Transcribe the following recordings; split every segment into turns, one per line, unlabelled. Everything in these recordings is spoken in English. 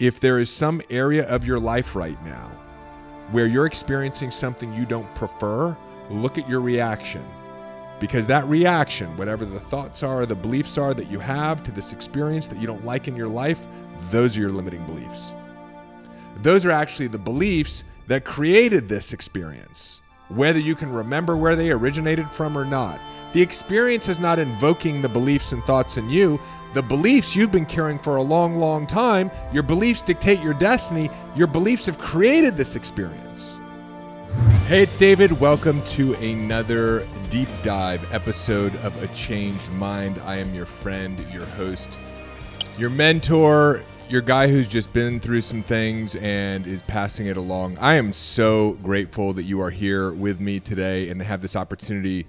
if there is some area of your life right now where you're experiencing something you don't prefer, look at your reaction. Because that reaction, whatever the thoughts are, the beliefs are that you have to this experience that you don't like in your life, those are your limiting beliefs. Those are actually the beliefs that created this experience, whether you can remember where they originated from or not. The experience is not invoking the beliefs and thoughts in you. The beliefs you've been carrying for a long, long time, your beliefs dictate your destiny. Your beliefs have created this experience. Hey, it's David. Welcome to another deep dive episode of A Changed Mind. I am your friend, your host, your mentor, your guy who's just been through some things and is passing it along. I am so grateful that you are here with me today and have this opportunity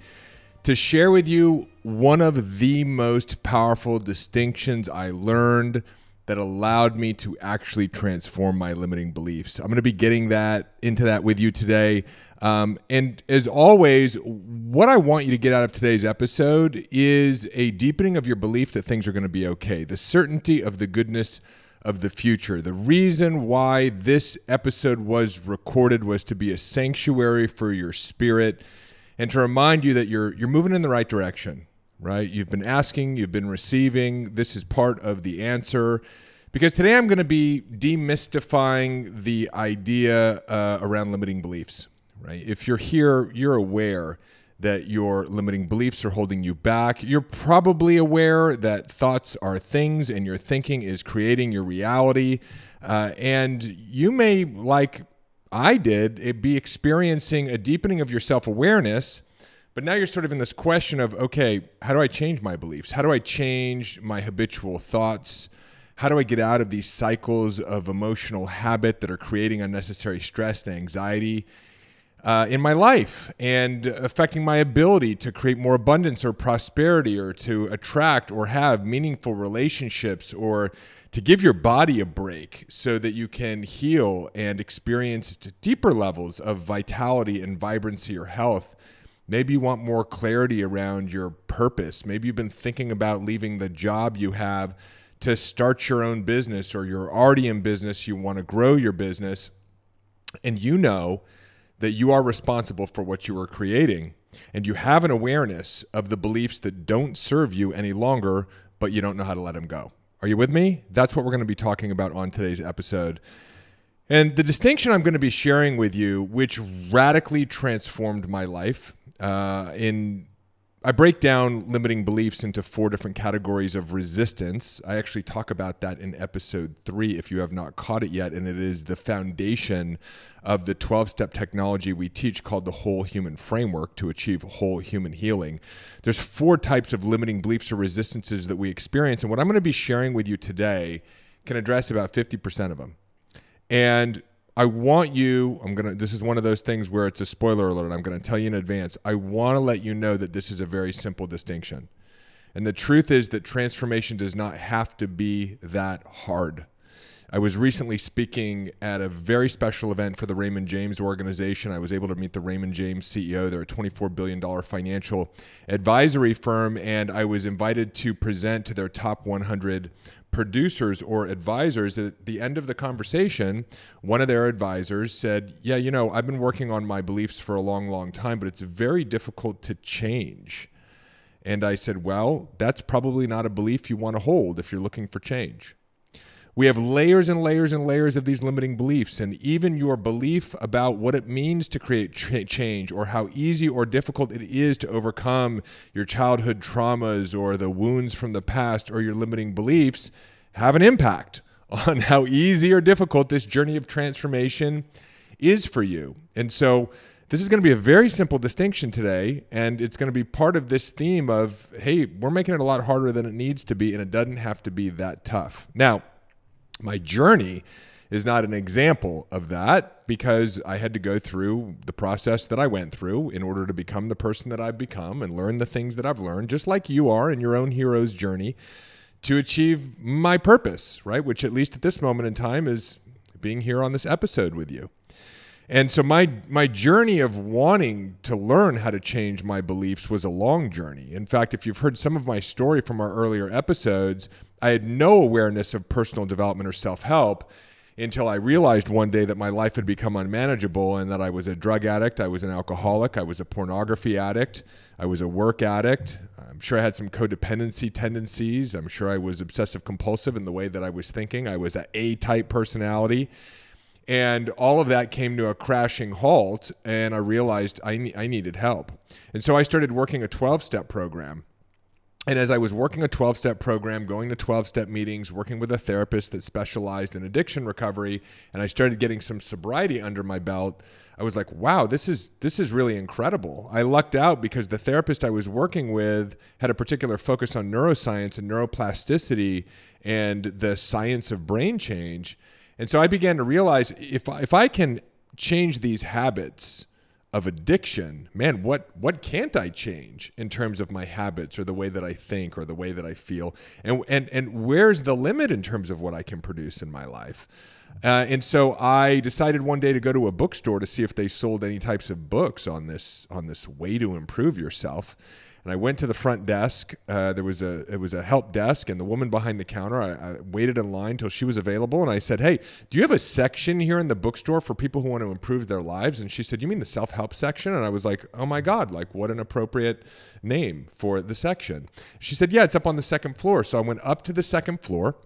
to share with you one of the most powerful distinctions I learned that allowed me to actually transform my limiting beliefs. I'm going to be getting into that with you today. And as always, what I want you to get out of today's episode is a deepening of your belief that things are going to be okay, the certainty of the goodness of the future. The reason why this episode was recorded was to be a sanctuary for your spirit and to remind you that you're moving in the right direction, right? You've been asking, you've been receiving. This is part of the answer. Because today I'm going to be demystifying the idea around limiting beliefs, right? If you're here, you're aware that your limiting beliefs are holding you back. You're probably aware that thoughts are things and your thinking is creating your reality. And you may, like I did, be experiencing a deepening of your self-awareness, but now you're sort of in this question of, okay, how do I change my beliefs? How do I change my habitual thoughts? How do I get out of these cycles of emotional habit that are creating unnecessary stress and anxiety in my life and affecting my ability to create more abundance or prosperity or to attract or have meaningful relationships or to give your body a break so that you can heal and experience deeper levels of vitality and vibrancy or health. Maybe you want more clarity around your purpose. Maybe you've been thinking about leaving the job you have to start your own business, or you're already in business, you want to grow your business, and you know that you are responsible for what you are creating, and you have an awareness of the beliefs that don't serve you any longer, but you don't know how to let them go. Are you with me? That's what we're going to be talking about on today's episode. And the distinction I'm going to be sharing with you, which radically transformed my life, I break down limiting beliefs into 4 different categories of resistance. I actually talk about that in episode 3 if you have not caught it yet, and it is the foundation of the 12-step technology we teach called the Whole Human Framework to achieve whole human healing. There's 4 types of limiting beliefs or resistances that we experience, and what I'm going to be sharing with you today can address about 50% of them. And I want you, this is one of those things where it's a spoiler alert. I'm going to tell you in advance. I want to let you know that this is a very simple distinction. And the truth is that transformation does not have to be that hard. I was recently speaking at a very special event for the Raymond James organization. I was able to meet the Raymond James CEO. They're a $24 billion financial advisory firm, and I was invited to present to their top 100 producers or advisors. At the end of the conversation, one of their advisors said, yeah, I've been working on my beliefs for a long, long time, but it's very difficult to change. And I said, well, that's probably not a belief you want to hold if you're looking for change. We have layers and layers and layers of these limiting beliefs, and even your belief about what it means to create change or how easy or difficult it is to overcome your childhood traumas or the wounds from the past or your limiting beliefs have an impact on how easy or difficult this journey of transformation is for you. And so this is going to be a very simple distinction today, and it's going to be part of this theme of, hey, we're making it a lot harder than it needs to be, and it doesn't have to be that tough. Now, my journey is not an example of that because I had to go through the process that I went through in order to become the person that I've become and learn the things that I've learned, just like you are in your own hero's journey to achieve my purpose, right? Which at least at this moment in time is being here on this episode with you. And so my journey of wanting to learn how to change my beliefs was a long journey. In fact, if you've heard some of my story from our earlier episodes, I had no awareness of personal development or self-help until I realized one day that my life had become unmanageable and that I was a drug addict, I was an alcoholic, I was a pornography addict, I was a work addict. I'm sure I had some codependency tendencies. I'm sure I was obsessive compulsive in the way that I was thinking. I was an A-type personality. And all of that came to a crashing halt, and I realized I needed help. And so I started working a 12-step program. And as I was working a 12-step program, going to 12-step meetings, working with a therapist that specialized in addiction recovery, and I started getting some sobriety under my belt, I was like, wow, this is really incredible. I lucked out because the therapist I was working with had a particular focus on neuroscience and neuroplasticity and the science of brain change. And so I began to realize if I can change these habits of addiction, man, what can't I change in terms of my habits or the way that I think or the way that I feel? And where's the limit in terms of what I can produce in my life? And so I decided one day to go to a bookstore to see if they sold any types of books on this way to improve yourself. And I went to the front desk. It was a help desk, and the woman behind the counter, I waited in line till she was available. And I said, hey, do you have a section here in the bookstore for people who want to improve their lives? And she said, you mean the self-help section? And I was like, oh my God, like what an appropriate name for the section. She said, yeah, it's up on the second floor. So I went up to the second floor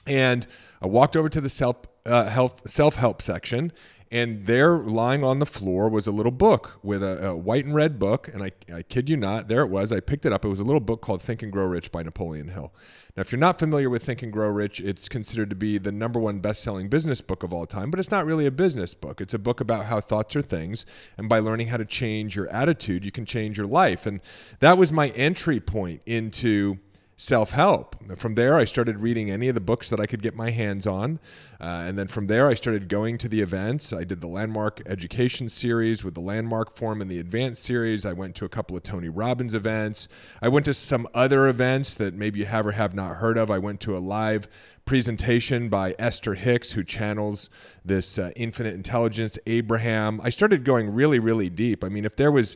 and I walked over to the self-help section. And there, lying on the floor, was a little book with a white and red book. And I kid you not, there it was. I picked it up. It was a little book called Think and Grow Rich by Napoleon Hill. Now, if you're not familiar with Think and Grow Rich, it's considered to be the #1 best-selling business book of all time. But it's not really a business book. It's a book about how thoughts are things. And by learning how to change your attitude, you can change your life. And that was my entry point into self-help. From there, I started reading any of the books that I could get my hands on. And then from there, I started going to the events. I did the Landmark Education Series with the Landmark Forum and the Advanced Series. I went to a couple of Tony Robbins events. I went to some other events that maybe you have or have not heard of. I went to a live presentation by Esther Hicks, who channels this infinite intelligence, Abraham. I started going really, really deep. I mean, if there was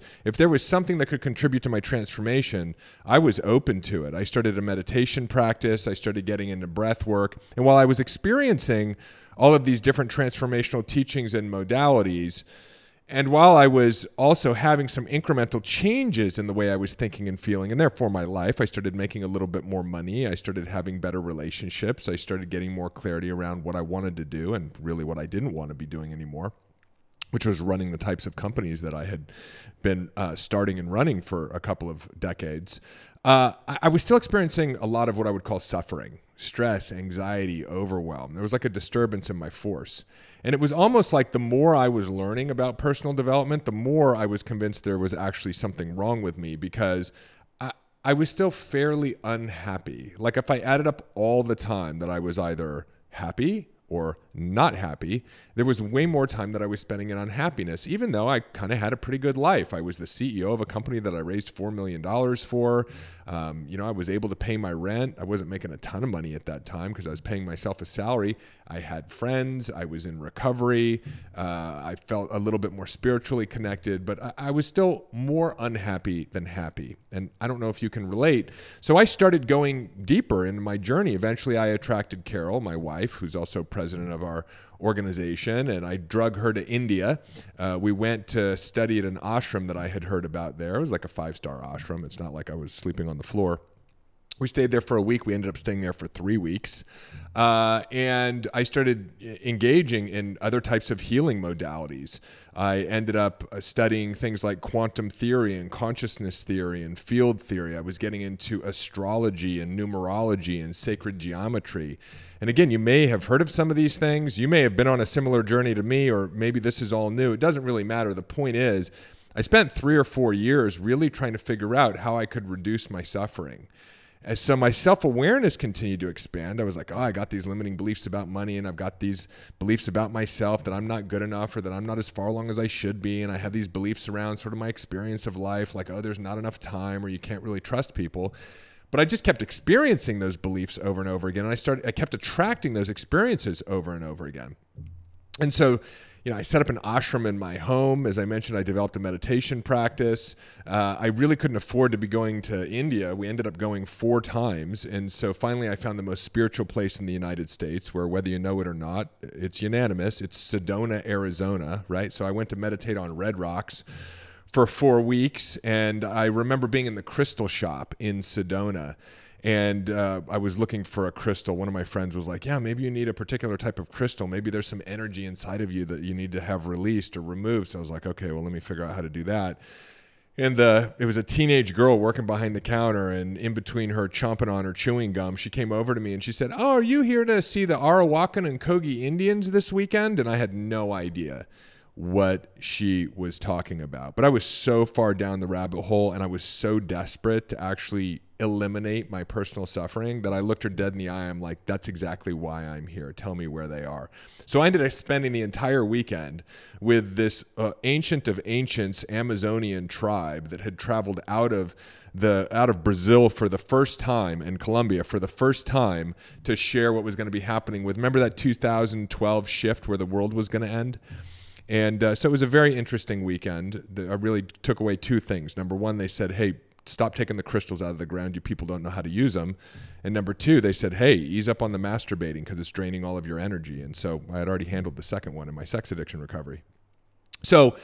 something that could contribute to my transformation, I was open to it. I started a meditation practice. I started getting into breath work. And while I was experiencing all of these different transformational teachings and modalities, and while I was also having some incremental changes in the way I was thinking and feeling, and therefore my life, I started making a little bit more money. I started having better relationships. I started getting more clarity around what I wanted to do and really what I didn't want to be doing anymore, which was running the types of companies that I had been starting and running for a couple of decades. I was still experiencing a lot of what I would call suffering, stress, anxiety, overwhelm. There was like a disturbance in my force. And it was almost like the more I was learning about personal development, the more I was convinced there was actually something wrong with me, because I was still fairly unhappy. Like if I added up all the time that I was either happy or not happy, there was way more time that I was spending in unhappiness, even though I kind of had a pretty good life. I was the CEO of a company that I raised $4 million for. I was able to pay my rent. I wasn't making a ton of money at that time because I was paying myself a salary. I had friends. I was in recovery. I felt a little bit more spiritually connected, but I was still more unhappy than happy. And I don't know if you can relate. So I started going deeper in my journey. Eventually, I attracted Carol, my wife, who's also president of our organization, and I drug her to India. We went to study at an ashram that I had heard about there. It was like a 5-star ashram. It's not like I was sleeping on the floor. We stayed there for a week. We ended up staying there for 3 weeks. And I started engaging in other types of healing modalities. I ended up studying things like quantum theory and consciousness theory and field theory. I was getting into astrology and numerology and sacred geometry. And again, you may have heard of some of these things. You may have been on a similar journey to me, or maybe this is all new. It doesn't really matter. The point is, I spent 3 or 4 years really trying to figure out how I could reduce my suffering. And so my self-awareness continued to expand. I was like, I got these limiting beliefs about money, and I've got these beliefs about myself that I'm not good enough, or that I'm not as far along as I should be. And I have these beliefs around sort of my experience of life, like, there's not enough time, or you can't really trust people. But I just kept experiencing those beliefs over and over again. And I kept attracting those experiences over and over again. And so I set up an ashram in my home. As I mentioned, I developed a meditation practice. I really couldn't afford to be going to India. We ended up going 4 times. And so finally I found the most spiritual place in the United States where, whether you know it or not, it's unanimous. It's Sedona, Arizona, right? So I went to meditate on Red Rocks for 4 weeks. And I remember being in the crystal shop in Sedona. And I was looking for a crystal. One of my friends was like, yeah, maybe you need a particular type of crystal. Maybe there's some energy inside of you that you need to have released or removed. So I was like, okay, well, let me figure out how to do that. And it was a teenage girl working behind the counter, and in between her chomping on her chewing gum, she came over to me and she said, oh, are you here to see the Arawakan and Kogi Indians this weekend? And I had no idea what she was talking about. But I was so far down the rabbit hole, and I was so desperate to actually eliminate my personal suffering that I looked her dead in the eye. I'm like, that's exactly why I'm here. Tell me where they are. So I ended up spending the entire weekend with this ancient of ancients Amazonian tribe that had traveled out of Brazil for the first time, and Colombia for the first time, to share what was going to be happening with, remember that 2012 shift where the world was going to end? And so it was a very interesting weekend. I really took away 2 things. Number 1, they said, hey, stop taking the crystals out of the ground. You people don't know how to use them. And number 2, they said, hey, ease up on the masturbating because it's draining all of your energy. And so I had already handled the second one in my sex addiction recovery. So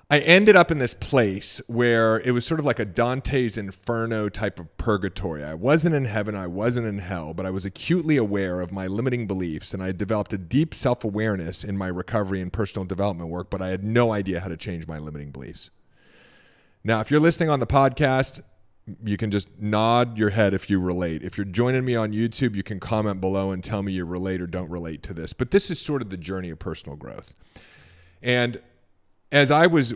I ended up in this place where it was sort of like a Dante's Inferno type of purgatory. I wasn't in heaven, I wasn't in hell, but I was acutely aware of my limiting beliefs, and I developed a deep self-awareness in my recovery and personal development work, but I had no idea how to change my limiting beliefs. Now, if you're listening on the podcast, you can just nod your head if you relate. If you're joining me on YouTube, you can comment below and tell me you relate or don't relate to this. But this is sort of the journey of personal growth. And as I was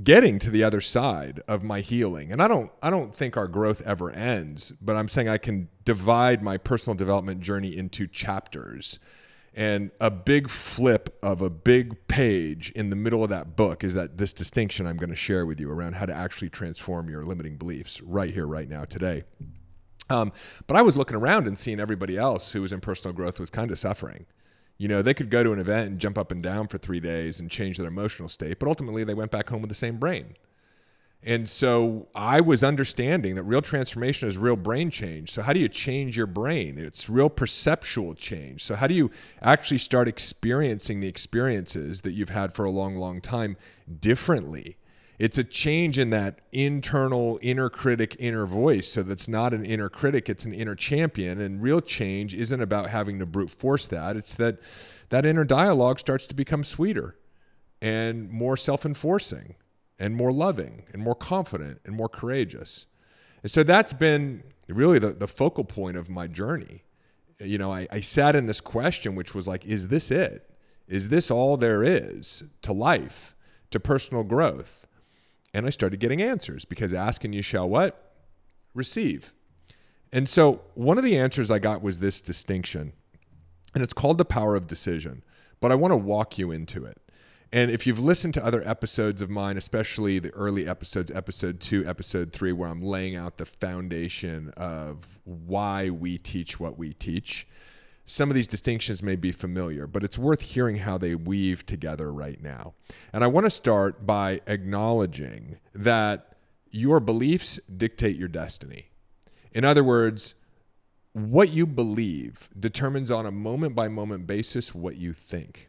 getting to the other side of my healing, and I don't think our growth ever ends, but I'm saying I can divide my personal development journey into chapters. And a big flip of a big page in the middle of that book is this distinction I'm going to share with you around how to actually transform your limiting beliefs right here, right now, today. But I was looking around and seeing everybody else who was in personal growth was kind of suffering. They could go to an event and jump up and down for 3 days and change their emotional state, but ultimately they went back home with the same brain. And so I was understanding that real transformation is real brain change. So how do you change your brain? It's real perceptual change. So how do you actually start experiencing the experiences that you've had for a long, long time differently? It's a change in that internal inner critic, inner voice. So that's not an inner critic, it's an inner champion. And real change isn't about having to brute force that. It's that inner dialogue starts to become sweeter and more self-enforcing and more loving and more confident and more courageous. And so that's been really the focal point of my journey. I sat in this question, which was like, is this it? Is this all there is to life, to personal growth? And I started getting answers, because ask and you shall what? Receive. And so one of the answers I got was this distinction, and it's called the power of decision, but I want to walk you into it. And if you've listened to other episodes of mine, especially the early episodes, episode 2, episode 3, where I'm laying out the foundation of why we teach what we teach, some of these distinctions may be familiar, but it's worth hearing how they weave together right now. And I want to start by acknowledging that your beliefs dictate your destiny. In other words, what you believe determines on a moment-by-moment basis what you think.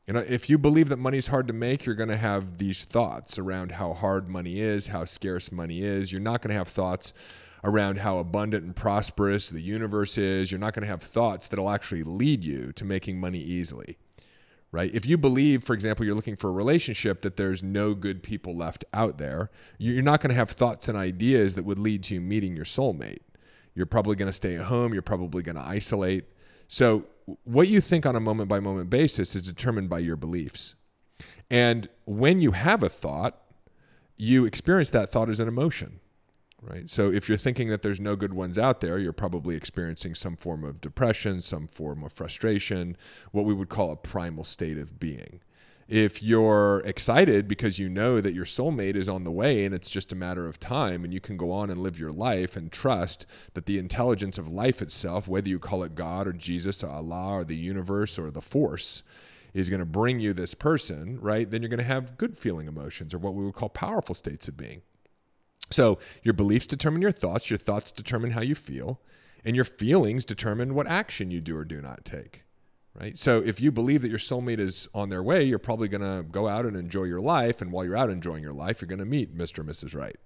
If you believe that money's hard to make, you're going to have these thoughts around how hard money is, how scarce money is. You're not going to have thoughts around how abundant and prosperous the universe is. You're not going to have thoughts that'll actually lead you to making money easily, right? If you believe, for example, you're looking for a relationship, that there's no good people left out there, you're not going to have thoughts and ideas that would lead to you meeting your soulmate. You're probably going to stay at home. You're probably going to isolate. So what you think on a moment-by-moment basis is determined by your beliefs. And when you have a thought, you experience that thought as an emotion, right? So if you're thinking that there's no good ones out there, you're probably experiencing some form of depression, some form of frustration, what we would call a primal state of being. If you're excited because you know that your soulmate is on the way and it's just a matter of time, and you can go on and live your life and trust that the intelligence of life itself, whether you call it God or Jesus or Allah or the universe or the force, is going to bring you this person, right, then you're going to have good feeling emotions, or what we would call powerful states of being. So your beliefs determine your thoughts determine how you feel, and your feelings determine what action you do or do not take, right? So if you believe that your soulmate is on their way, you're probably going to go out and enjoy your life, and while you're out enjoying your life, you're going to meet Mr. and Mrs. Right.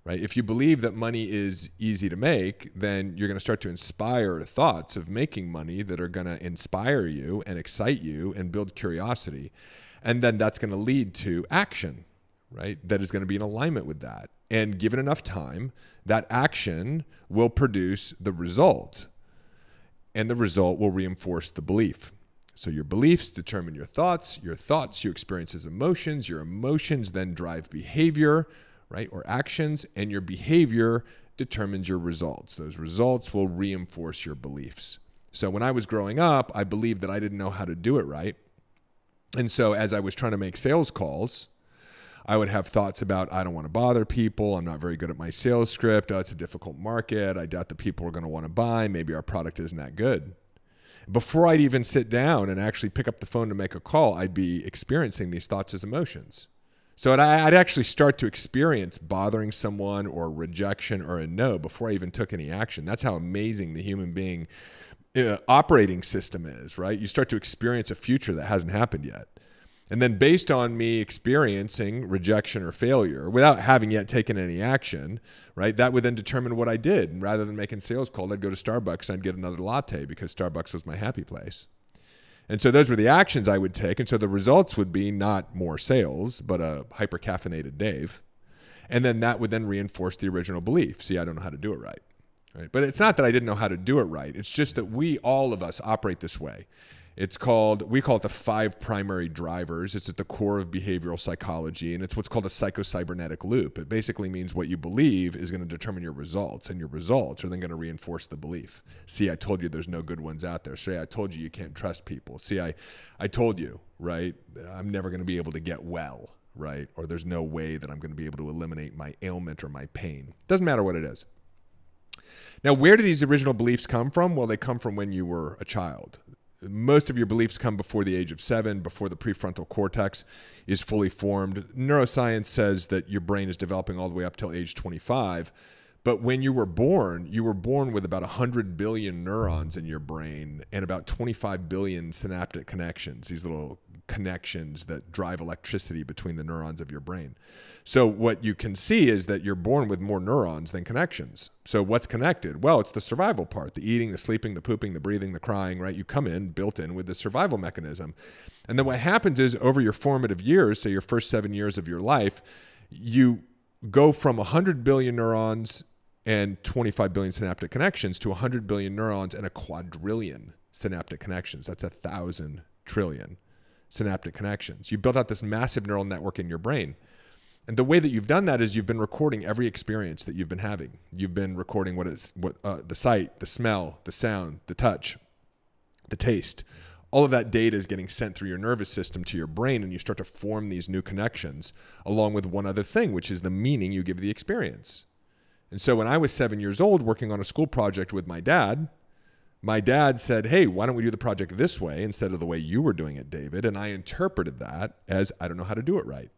Right? If you believe that money is easy to make, then you're going to start to inspire thoughts of making money that are going to inspire you and excite you and build curiosity. And then that's going to lead to action, right? That is going to be in alignment with that. And given enough time, that action will produce the result. And the result will reinforce the belief. So your beliefs determine your thoughts you experience as emotions, your emotions then drive behavior, right, or actions, and your behavior determines your results. Those results will reinforce your beliefs. So when I was growing up, I believed that I didn't know how to do it right. And so as I was trying to make sales calls, I would have thoughts about, I don't want to bother people. I'm not very good at my sales script. Oh, it's a difficult market. I doubt that people are going to want to buy. Maybe our product isn't that good. Before I'd even sit down and actually pick up the phone to make a call, I'd be experiencing these thoughts as emotions. So I'd actually start to experience bothering someone or rejection or a no before I even took any action. That's how amazing the human being operating system is, right? You start to experience a future that hasn't happened yet. And then based on me experiencing rejection or failure without having yet taken any action, right, that would then determine what I did. And rather than making sales calls, I'd go to Starbucks and I'd get another latte because Starbucks was my happy place. And so those were the actions I would take. And so the results would be not more sales, but a hyper-caffeinated Dave. And then that would then reinforce the original belief. See, I don't know how to do it right. Right? But it's not that I didn't know how to do it right. It's just that all of us operate this way. We call it the 5 primary drivers. It's at the core of behavioral psychology, and it's what's called a psychocybernetic loop. It basically means what you believe is going to determine your results, and your results are then going to reinforce the belief. See, I told you there's no good ones out there. See, I told you can't trust people. See, I told you, right, I'm never going to be able to get well, right? Or there's no way that I'm going to be able to eliminate my ailment or my pain. Doesn't matter what it is. Now, where do these original beliefs come from? Well, they come from when you were a child. Most of your beliefs come before the age of 7, before the prefrontal cortex is fully formed. Neuroscience says that your brain is developing all the way up till age 25. But when you were born with about 100 billion neurons in your brain and about 25 billion synaptic connections, these little connections that drive electricity between the neurons of your brain. So what you can see is that you're born with more neurons than connections. So what's connected? Well, it's the survival part, the eating, the sleeping, the pooping, the breathing, the crying, right? You come in built in with the survival mechanism. And then what happens is over your formative years, so your first 7 years of your life, you go from 100 billion neurons and 25 billion synaptic connections to 100 billion neurons and a quadrillion synaptic connections. That's 1,000 trillion synaptic connections. You built out this massive neural network in your brain. And the way that you've done that is you've been recording every experience that you've been having. You've been recording the sight, the smell, the sound, the touch, the taste. All of that data is getting sent through your nervous system to your brain, and you start to form these new connections along with one other thing, which is the meaning you give the experience. And so when I was 7 years old working on a school project with my dad said, hey, why don't we do the project this way instead of the way you were doing it, David? And I interpreted that as, I don't know how to do it right.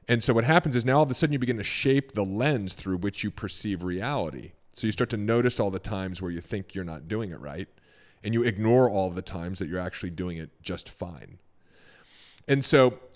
And so what happens is now all of a sudden you begin to shape the lens through which you perceive reality. So you start to notice all the times where you think you're not doing it right, and you ignore all of the times that you're actually doing it just fine. And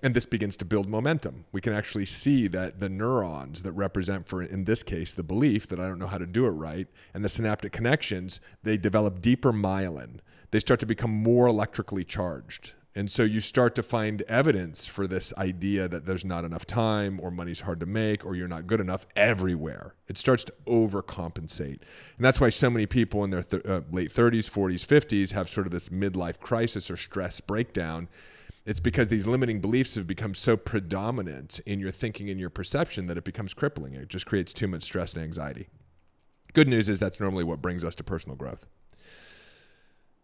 this begins to build momentum. We can actually see that the neurons that represent, for in this case, the belief that I don't know how to do it right, and the synaptic connections, they develop deeper myelin. They start to become more electrically charged. And so you start to find evidence for this idea that there's not enough time, or money's hard to make, or you're not good enough everywhere. It starts to overcompensate. And that's why so many people in their late 30s, 40s, 50s have sort of this midlife crisis or stress breakdown. It's because these limiting beliefs have become so predominant in your thinking and your perception that it becomes crippling. It just creates too much stress and anxiety. Good news is that's normally what brings us to personal growth.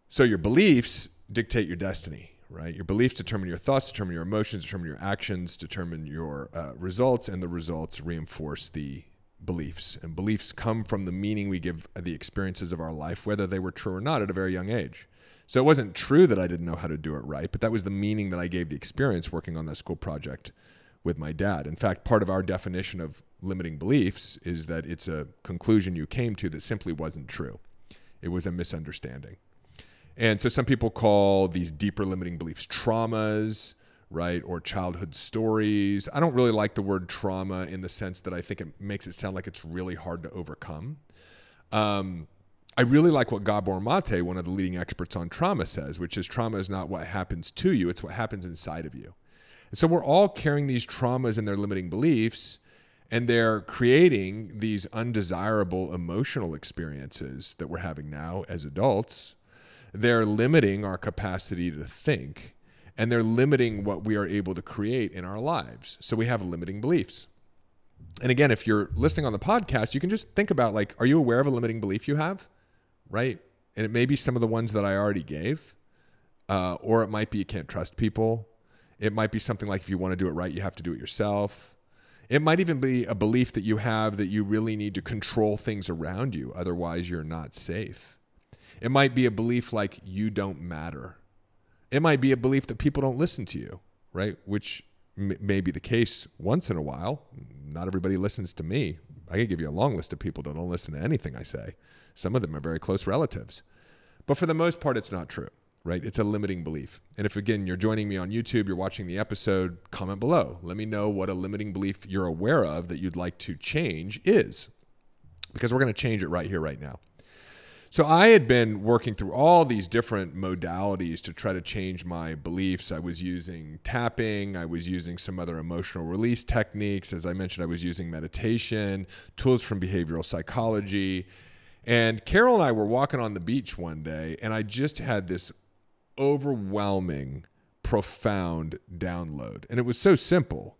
So your beliefs dictate your destiny. Right? Your beliefs determine your thoughts, determine your emotions, determine your actions, determine your results, and the results reinforce the beliefs. And beliefs come from the meaning we give the experiences of our life, whether they were true or not, at a very young age. So it wasn't true that I didn't know how to do it right, but that was the meaning that I gave the experience working on that school project with my dad. In fact, part of our definition of limiting beliefs is that it's a conclusion you came to that simply wasn't true. It was a misunderstanding. And so some people call these deeper limiting beliefs traumas, right? Or childhood stories. I don't really like the word trauma in the sense that I think it makes it sound like it's really hard to overcome. I really like what Gabor Mate, one of the leading experts on trauma, says, which is trauma is not what happens to you, it's what happens inside of you. And so we're all carrying these traumas and their limiting beliefs, and they're creating these undesirable emotional experiences that we're having now as adults. They're limiting our capacity to think, and they're limiting what we are able to create in our lives. So we have limiting beliefs. And again, if you're listening on the podcast, you can just think about, like, are you aware of a limiting belief you have, right? And it may be some of the ones that I already gave, or it might be you can't trust people. It might be something like if you want to do it right, you have to do it yourself. It might even be a belief that you have that you really need to control things around you, otherwise you're not safe. It might be a belief like you don't matter. It might be a belief that people don't listen to you, right? Which may be the case once in a while. Not everybody listens to me. I could give you a long list of people that don't listen to anything I say. Some of them are very close relatives. But for the most part, it's not true, right? It's a limiting belief. And if, again, you're joining me on YouTube, you're watching the episode, comment below. Let me know what a limiting belief you're aware of that you'd like to change is, because we're going to change it right here, right now. So I had been working through all these different modalities to try to change my beliefs. I was using tapping. I was using some other emotional release techniques. As I mentioned, I was using meditation, tools from behavioral psychology. And Carol and I were walking on the beach one day, and I just had this overwhelming, profound download. And it was so simple.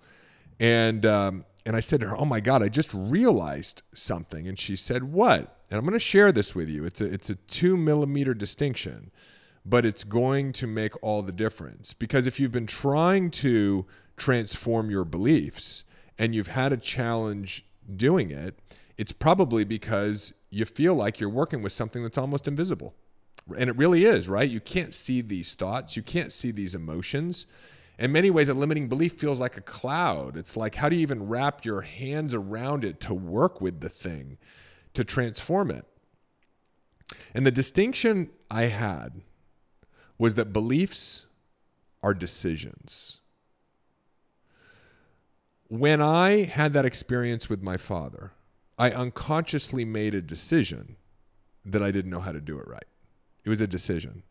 And I said to her, oh my God, I just realized something. And she said, what? And I'm going to share this with you. It's a 2mm distinction, but it's going to make all the difference. Because if you've been trying to transform your beliefs and you've had a challenge doing it, it's probably because you feel like you're working with something that's almost invisible. And it really is, right? You can't see these thoughts. You can't see these emotions. In many ways, a limiting belief feels like a cloud. It's like, how do you even wrap your hands around it to work with the thing, to transform it? And the distinction I had was that beliefs are decisions. When I had that experience with my father, I unconsciously made a decision that I didn't know how to do it right. It was a decision.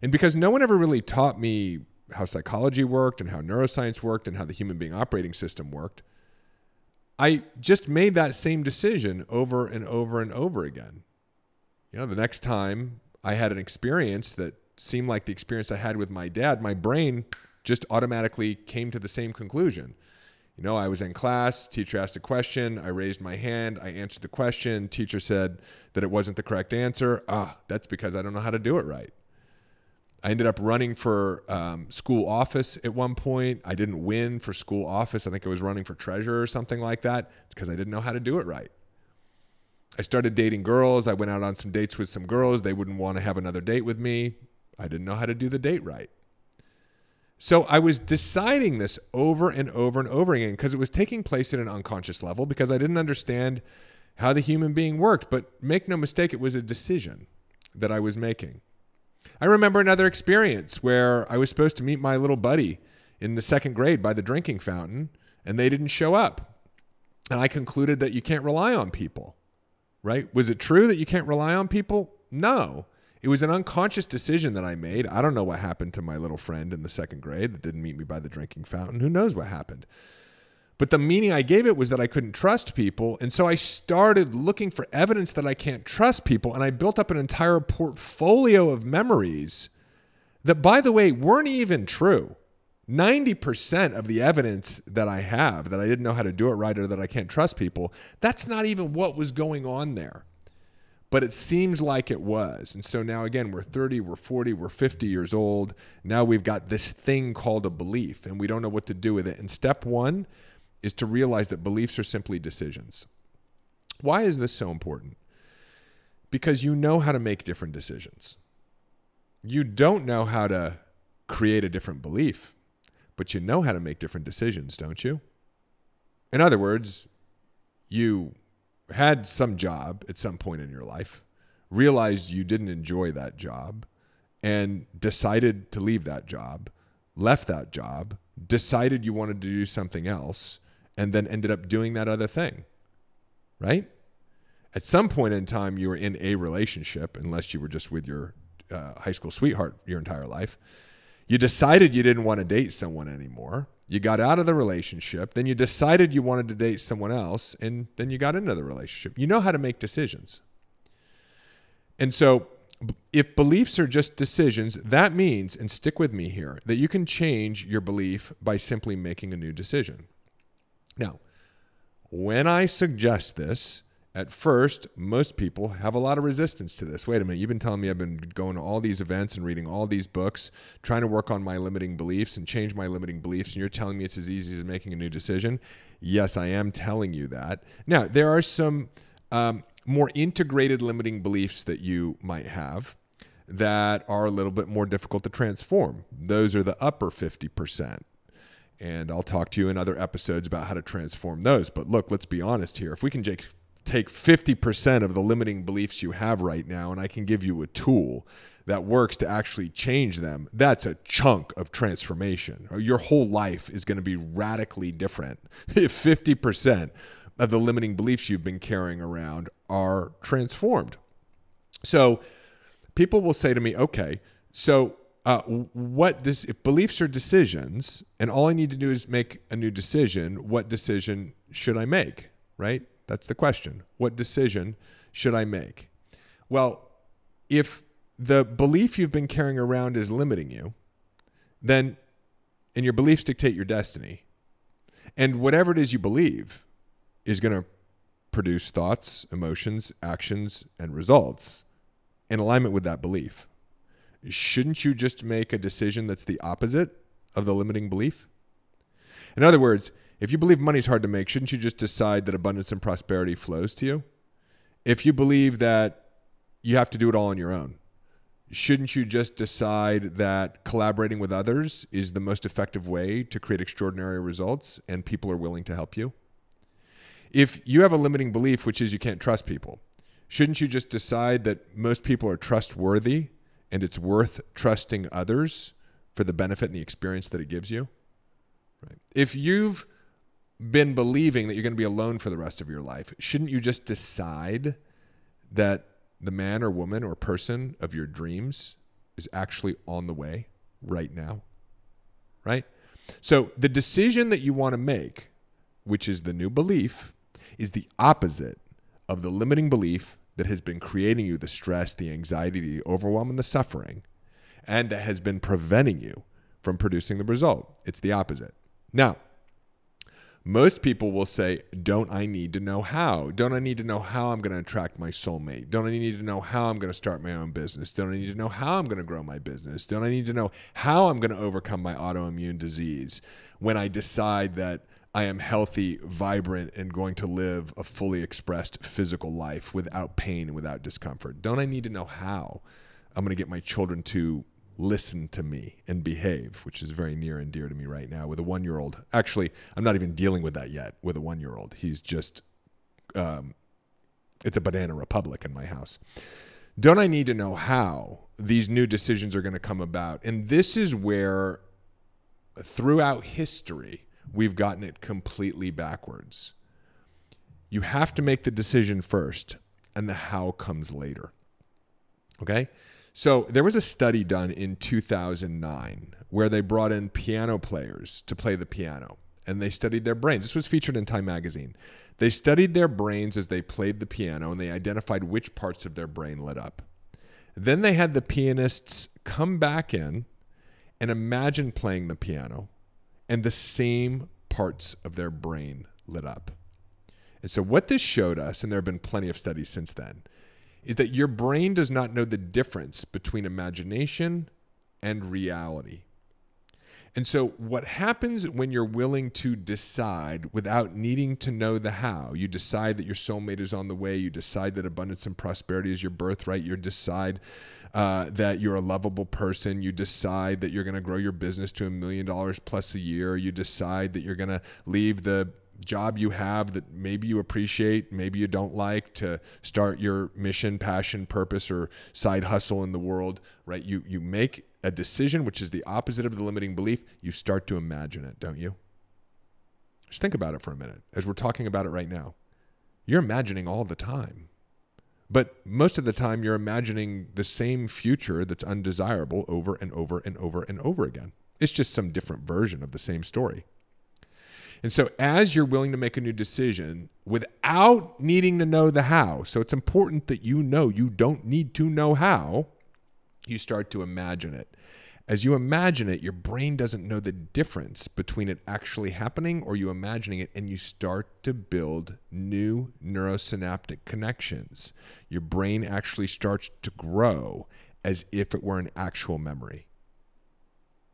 And because no one ever really taught me how psychology worked and how neuroscience worked and how the human being operating system worked, I just made that same decision over and over and over again. You know, the next time I had an experience that seemed like the experience I had with my dad, my brain just automatically came to the same conclusion. You know, I was in class, teacher asked a question, I raised my hand, I answered the question, teacher said that it wasn't the correct answer. That's because I don't know how to do it right. I ended up running for school office at one point. I didn't win for school office. I think I was running for treasurer or something like that. It's because I didn't know how to do it right. I started dating girls. I went out on some dates with some girls. They wouldn't want to have another date with me. I didn't know how to do the date right. So I was deciding this over and over and over again because it was taking place at an unconscious level because I didn't understand how the human being worked. But make no mistake, it was a decision that I was making. I remember another experience where I was supposed to meet my little buddy in the second grade by the drinking fountain, and they didn't show up. And I concluded that you can't rely on people, right? Was it true that you can't rely on people? No. It was an unconscious decision that I made. I don't know what happened to my little friend in the second grade that didn't meet me by the drinking fountain. Who knows what happened? But the meaning I gave it was that I couldn't trust people. And so I started looking for evidence that I can't trust people. And I built up an entire portfolio of memories that, by the way, weren't even true. 90% of the evidence that I have that I didn't know how to do it right or that I can't trust people, that's not even what was going on there. But it seems like it was. And so now, again, we're 30, we're 40, we're 50 years old. Now we've got this thing called a belief, and we don't know what to do with it. And step one is to realize that beliefs are simply decisions. Why is this so important? Because you know how to make different decisions. you don't know how to create a different belief, but you know how to make different decisions, don't you? In other words, you had some job at some point in your life, realized you didn't enjoy that job, and decided to leave that job, left that job, decided you wanted to do something else, and then ended up doing that other thing, right? At some point in time, you were in a relationship, unless you were just with your high school sweetheart your entire life. You decided you didn't want to date someone anymore. You got out of the relationship. Then you decided you wanted to date someone else, and then you got into the relationship. You know how to make decisions. And so if beliefs are just decisions, that means, and stick with me here, that you can change your belief by simply making a new decision. Now, when I suggest this, at first, most people have a lot of resistance to this. Wait a minute, you've been telling me I've been going to all these events and reading all these books, trying to work on my limiting beliefs and change my limiting beliefs, and you're telling me it's as easy as making a new decision? Yes, I am telling you that. Now, there are some more integrated limiting beliefs that you might have that are a little bit more difficult to transform. Those are the upper 50%. And I'll talk to you in other episodes about how to transform those. But look, let's be honest here. If we can take 50% of the limiting beliefs you have right now, and I can give you a tool that works to actually change them, that's a chunk of transformation. Your whole life is going to be radically different if 50% of the limiting beliefs you've been carrying around are transformed. So people will say to me, okay, so if beliefs are decisions and all I need to do is make a new decision, what decision should I make, right? That's the question. What decision should I make? Well, if the belief you've been carrying around is limiting you, then, and your beliefs dictate your destiny, and whatever it is you believe is going to produce thoughts, emotions, actions, and results in alignment with that belief. Shouldn't you just make a decision that's the opposite of the limiting belief? In other words, if you believe money's hard to make, shouldn't you just decide that abundance and prosperity flows to you? If you believe that you have to do it all on your own, shouldn't you just decide that collaborating with others is the most effective way to create extraordinary results and people are willing to help you? If you have a limiting belief, which is you can't trust people, shouldn't you just decide that most people are trustworthy and it's worth trusting others for the benefit and the experience that it gives you? Right. If you've been believing that you're going to be alone for the rest of your life, shouldn't you just decide that the man or woman or person of your dreams is actually on the way right now? Right? So the decision that you want to make, which is the new belief, is the opposite of the limiting belief that has been creating you the stress, the anxiety, the overwhelm, and the suffering, and that has been preventing you from producing the result. It's the opposite. Now, most people will say, don't I need to know how? Don't I need to know how I'm going to attract my soulmate? Don't I need to know how I'm going to start my own business? Don't I need to know how I'm going to grow my business? Don't I need to know how I'm going to overcome my autoimmune disease when I decide that I am healthy, vibrant, and going to live a fully expressed physical life without pain and without discomfort? Don't I need to know how I'm going to get my children to listen to me and behave, which is very near and dear to me right now with a 1-year-old. Actually, I'm not even dealing with that yet with a 1-year-old. He's just, it's a banana republic in my house. Don't I need to know how these new decisions are going to come about? And this is where throughout history, we've gotten it completely backwards. You have to make the decision first, and the how comes later. Okay? So there was a study done in 2009 where they brought in piano players to play the piano, and they studied their brains. This was featured in Time magazine. They studied their brains as they played the piano, and they identified which parts of their brain lit up. Then they had the pianists come back in and imagine playing the piano, and the same parts of their brain lit up. And so what this showed us, and there have been plenty of studies since then, is that your brain does not know the difference between imagination and reality. And so what happens when you're willing to decide without needing to know the how? You decide that your soulmate is on the way. You decide that abundance and prosperity is your birthright. You decide that you're a lovable person. You decide that you're going to grow your business to $1 million plus a year. You decide that you're going to leave the job you have that maybe you appreciate, maybe you don't like, to start your mission, passion, purpose, or side hustle in the world, right? You make a decision, which is the opposite of the limiting belief. You start to imagine it, don't you? Just think about it for a minute as we're talking about it right now. You're imagining all the time. But most of the time, you're imagining the same future that's undesirable over and over and over and over again. It's just some different version of the same story. And so as you're willing to make a new decision without needing to know the how, so it's important that you know you don't need to know how, you start to imagine it. As you imagine it, your brain doesn't know the difference between it actually happening or you imagining it, and you start to build new neurosynaptic connections. Your brain actually starts to grow as if it were an actual memory.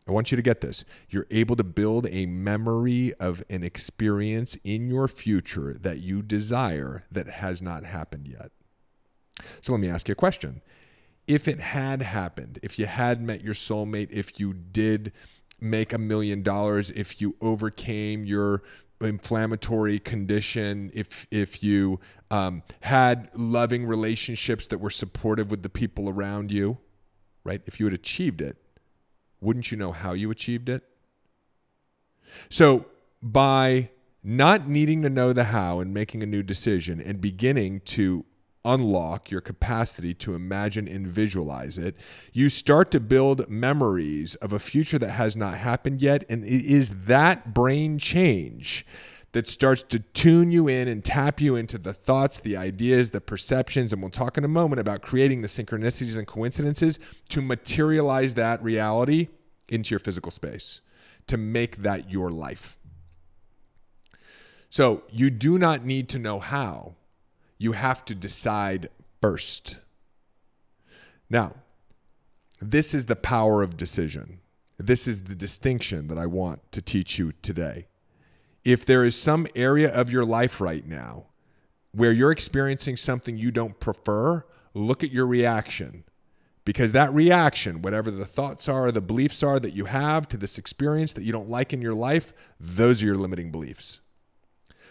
I want you to get this. You're able to build a memory of an experience in your future that you desire that has not happened yet. So let me ask you a question. If it had happened, if you had met your soulmate, if you did make $1 million, if you overcame your inflammatory condition, if you had loving relationships that were supportive with the people around you, right? If you had achieved it, wouldn't you know how you achieved it? So by not needing to know the how and making a new decision and beginning to unlock your capacity to imagine and visualize it, you start to build memories of a future that has not happened yet. And it is that brain change that starts to tune you in and tap you into the thoughts, the ideas, the perceptions. And we'll talk in a moment about creating the synchronicities and coincidences to materialize that reality into your physical space, to make that your life. So you do not need to know how. You have to decide first. Now, this is the power of decision. This is the distinction that I want to teach you today. If there is some area of your life right now where you're experiencing something you don't prefer, look at your reaction. Because that reaction, whatever the thoughts are, the beliefs are that you have to this experience that you don't like in your life, those are your limiting beliefs.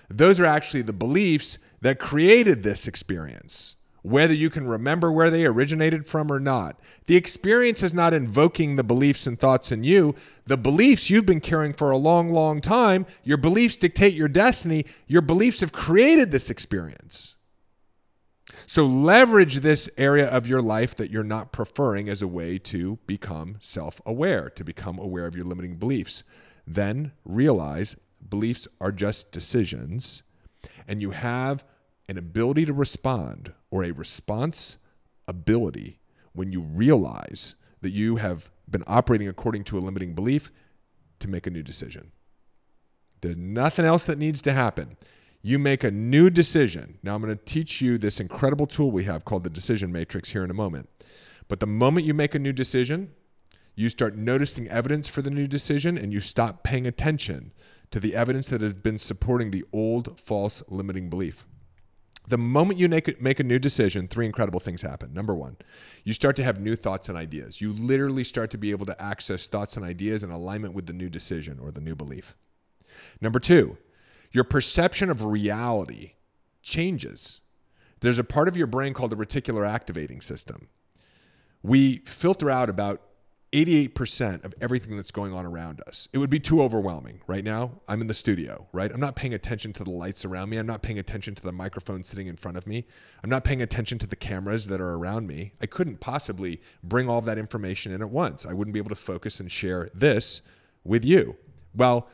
Those are actually the beliefs that created this experience, whether you can remember where they originated from or not. The experience is not invoking the beliefs and thoughts in you. The beliefs you've been carrying for a long, long time, your beliefs dictate your destiny. Your beliefs have created this experience. So leverage this area of your life that you're not preferring as a way to become self-aware, to become aware of your limiting beliefs. Then realize beliefs are just decisions, and you have an ability to respond, or a response ability, when you realize that you have been operating according to a limiting belief, to make a new decision. There's nothing else that needs to happen. You make a new decision. Now I'm going to teach you this incredible tool we have called the Decision Matrix here in a moment. But the moment you make a new decision, you start noticing evidence for the new decision, and you stop paying attention to the evidence that has been supporting the old false limiting belief. The moment you make a new decision, 3 incredible things happen. Number 1, you start to have new thoughts and ideas. You literally start to be able to access thoughts and ideas in alignment with the new decision or the new belief. Number 2, your perception of reality changes. There's a part of your brain called the reticular activating system. We filter out about 88% of everything that's going on around us. It would be too overwhelming. Right now, I'm in the studio, right? I'm not paying attention to the lights around me. I'm not paying attention to the microphone sitting in front of me. I'm not paying attention to the cameras that are around me. I couldn't possibly bring all of that information in at once. I wouldn't be able to focus and share this with you. Well,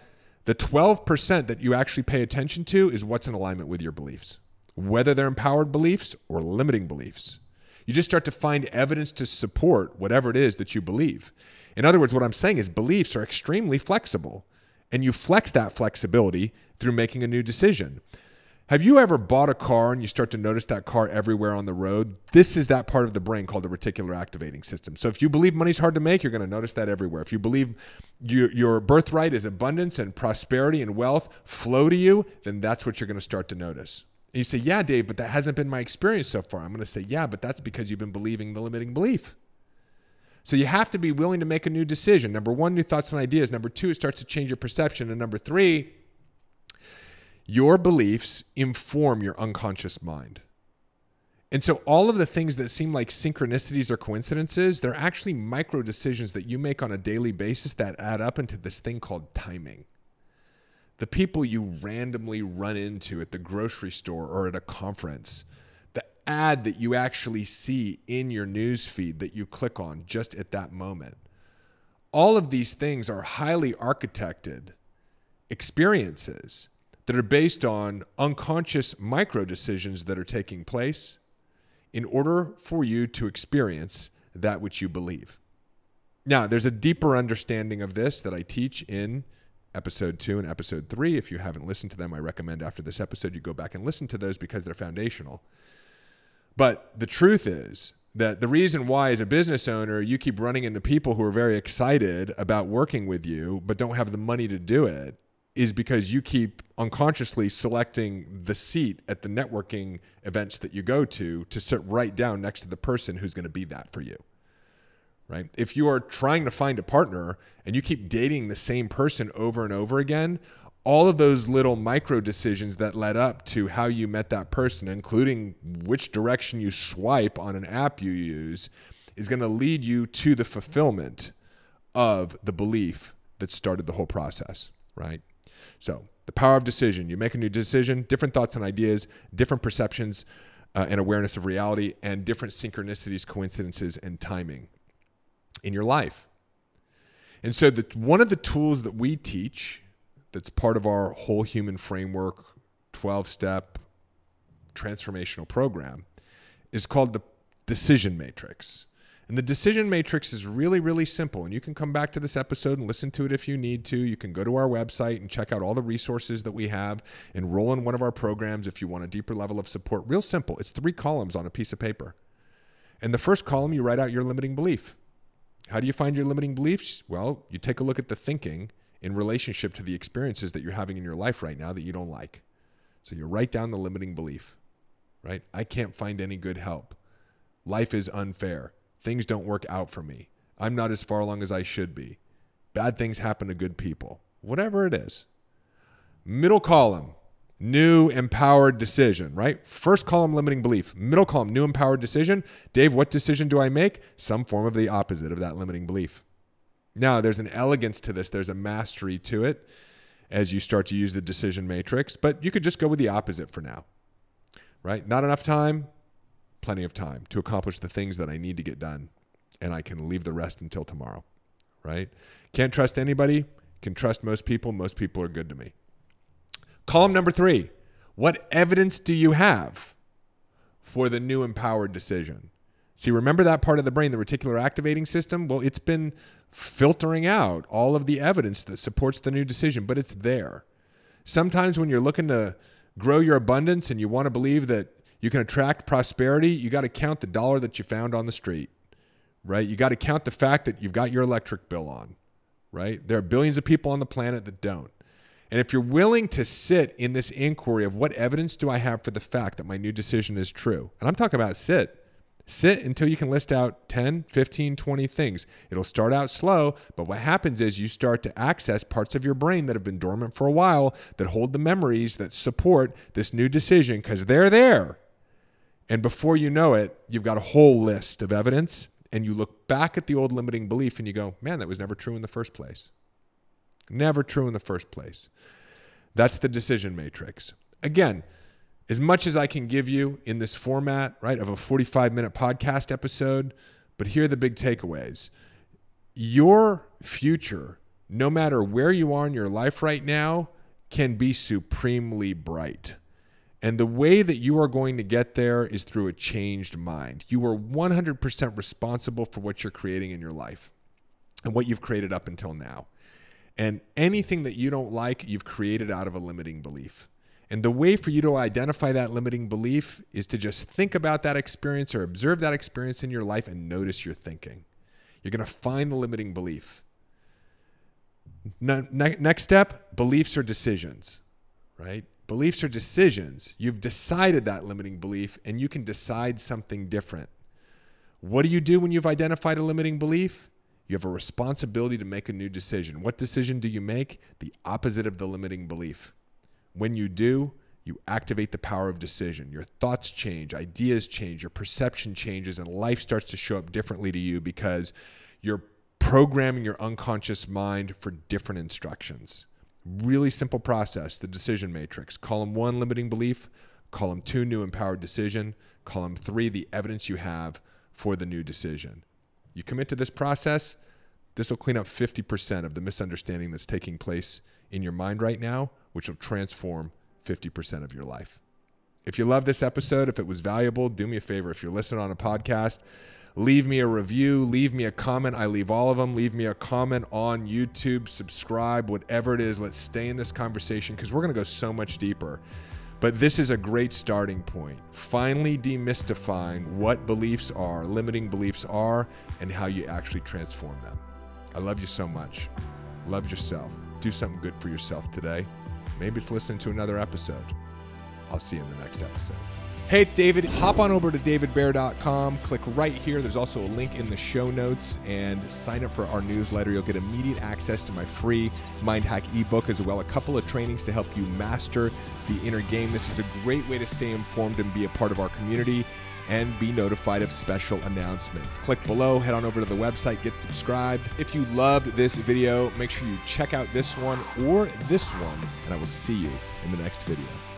the 12% that you actually pay attention to is what's in alignment with your beliefs, whether they're empowered beliefs or limiting beliefs. You just start to find evidence to support whatever it is that you believe. In other words, what I'm saying is beliefs are extremely flexible, and you flex that flexibility through making a new decision. Have you ever bought a car and you start to notice that car everywhere on the road? This is that part of the brain called the reticular activating system. So if you believe money's hard to make, you're going to notice that everywhere. If you believe your birthright is abundance and prosperity and wealth flow to you, then that's what you're going to start to notice. And you say, yeah, Dave, but that hasn't been my experience so far. I'm going to say, yeah, but that's because you've been believing the limiting belief. So you have to be willing to make a new decision. Number one, new thoughts and ideas. Number two, it starts to change your perception. And number three, your beliefs inform your unconscious mind. And so all of the things that seem like synchronicities or coincidences, they're actually micro decisions that you make on a daily basis that add up into this thing called timing. The people you randomly run into at the grocery store or at a conference, the ad that you actually see in your news feed that you click on just at that moment. All of these things are highly architected experiences that are based on unconscious micro decisions that are taking place in order for you to experience that which you believe. Now, there's a deeper understanding of this that I teach in episode 2 and episode 3. If you haven't listened to them, I recommend after this episode you go back and listen to those because they're foundational. But the truth is that the reason why as a business owner you keep running into people who are very excited about working with you but don't have the money to do it is because you keep unconsciously selecting the seat at the networking events that you go to sit right down next to the person who's going to be that for you, right? If you are trying to find a partner and you keep dating the same person over and over again, all of those little micro decisions that led up to how you met that person, including which direction you swipe on an app you use, is going to lead you to the fulfillment of the belief that started the whole process, right? So the power of decision, you make a new decision, different thoughts and ideas, different perceptions and awareness of reality, and different synchronicities, coincidences, and timing in your life. And so one of the tools that we teach that's part of our whole human framework, 12-step transformational program is called the decision matrix. And the decision matrix is really, really simple. And you can come back to this episode and listen to it if you need to. You can go to our website and check out all the resources that we have. Enroll in one of our programs if you want a deeper level of support. Real simple. It's 3 columns on a piece of paper. In the first column, you write out your limiting belief. How do you find your limiting beliefs? Well, you take a look at the thinking in relationship to the experiences that you're having in your life right now that you don't like. So you write down the limiting belief, right? I can't find any good help. Life is unfair. Things don't work out for me. I'm not as far along as I should be. Bad things happen to good people. Whatever it is. Middle column, new empowered decision, right? First column, limiting belief. Middle column, new empowered decision. Dave, what decision do I make? Some form of the opposite of that limiting belief. Now, there's an elegance to this. There's a mastery to it as you start to use the decision matrix, but you could just go with the opposite for now, right? Not enough time. Plenty of time to accomplish the things that I need to get done, and I can leave the rest until tomorrow, right? Can't trust anybody, can trust most people. Most people are good to me. Column number 3, what evidence do you have for the new empowered decision? See, remember that part of the brain, the reticular activating system? Well, it's been filtering out all of the evidence that supports the new decision, but it's there. Sometimes when you're looking to grow your abundance and you want to believe that you can attract prosperity, you got to count the dollar that you found on the street, right? You got to count the fact that you've got your electric bill on, right? There are billions of people on the planet that don't. And if you're willing to sit in this inquiry of what evidence do I have for the fact that my new decision is true, and I'm talking about sit until you can list out 10, 15, 20 things. It'll start out slow, but what happens is you start to access parts of your brain that have been dormant for a while that hold the memories that support this new decision because they're there. And before you know it, you've got a whole list of evidence, and you look back at the old limiting belief and you go, man, that was never true in the first place. Never true in the first place. That's the decision matrix. Again, as much as I can give you in this format, right, of a 45-minute podcast episode, but here are the big takeaways. Your future, no matter where you are in your life right now, can be supremely bright. And the way that you are going to get there is through a changed mind. You are 100% responsible for what you're creating in your life and what you've created up until now. And anything that you don't like, you've created out of a limiting belief. And the way for you to identify that limiting belief is to just think about that experience or observe that experience in your life and notice your thinking. You're going to find the limiting belief. Next step, beliefs or decisions, right? Beliefs are decisions. You've decided that limiting belief and you can decide something different. What do you do when you've identified a limiting belief? You have a responsibility to make a new decision. What decision do you make? The opposite of the limiting belief. When you do, you activate the power of decision. Your thoughts change, ideas change, your perception changes, and life starts to show up differently to you because you're programming your unconscious mind for different instructions. Really simple process, the decision matrix. Column 1, limiting belief. Column 2, new empowered decision. Column 3, the evidence you have for the new decision. You commit to this process, this will clean up 50% of the misunderstanding that's taking place in your mind right now, which will transform 50% of your life. If you love this episode, if it was valuable, do me a favor. If you're listening on a podcast, leave me a review, leave me a comment. I leave all of them. Leave me a comment on YouTube, subscribe, whatever it is. Let's stay in this conversation because we're going to go so much deeper. But this is a great starting point. Finally demystifying what beliefs are, limiting beliefs are, and how you actually transform them. I love you so much. Love yourself. Do something good for yourself today. Maybe it's listening to another episode. I'll see you in the next episode. Hey, it's David. Hop on over to davidbear.com. Click right here. There's also a link in the show notes and sign up for our newsletter. You'll get immediate access to my free Mind Hack ebook, as well as a couple of trainings to help you master the inner game. This is a great way to stay informed and be a part of our community and be notified of special announcements. Click below, head on over to the website, get subscribed. If you loved this video, make sure you check out this one or this one, and I will see you in the next video.